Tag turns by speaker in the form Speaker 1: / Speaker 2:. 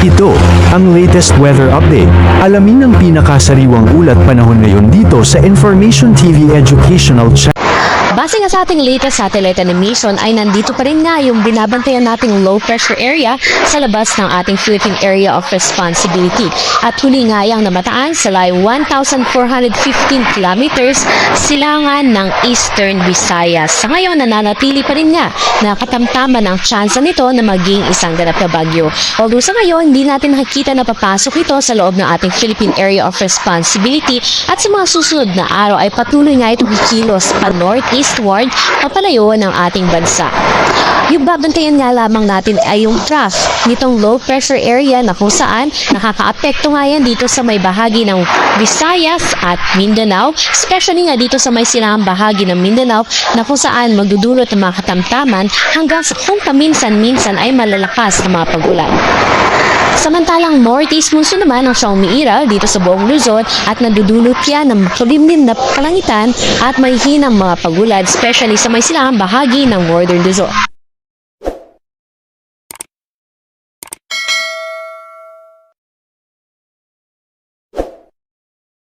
Speaker 1: Ito, ang latest weather update. Alamin ang pinakasariwang ulat panahon ngayon dito sa Information TV Educational Channel.
Speaker 2: Base nga sa ating latest satellite animation ay nandito pa rin nga yung binabantayan nating low pressure area sa labas ng ating Philippine Area of Responsibility. At huli nga yang namataan sa layo 1,415 kilometers silangan ng Eastern Visayas. Sa ngayon, nananatili pa rin nga na katamtaman ang tsansa nito na maging isang ganap na bagyo. Although sa ngayon, hindi natin nakikita na papasok ito sa loob ng ating Philippine Area of Responsibility at sa mga susunod na araw ay patuloy nga itong kikilos pa northeastward papalayo ng ating bansa. Yung babantayan nga lamang natin ay yung trough nitong low pressure area na kung saan nakakaapekto nga yan dito sa may bahagi ng Visayas at Mindanao, especially nga dito sa may silangang bahagi ng Mindanao na kung saan magdudulot ng mga katamtaman hanggang sa kung paminsan-minsan ay malalakas na mga pag-ulan. Samantalang northeast monsoon naman ang siyang umiiral dito sa buong Luzon at nadudulot yan ng makulimlim na kalangitan at may hinang mga pag-ulan, especially sa may silangang bahagi ng Northern Luzon.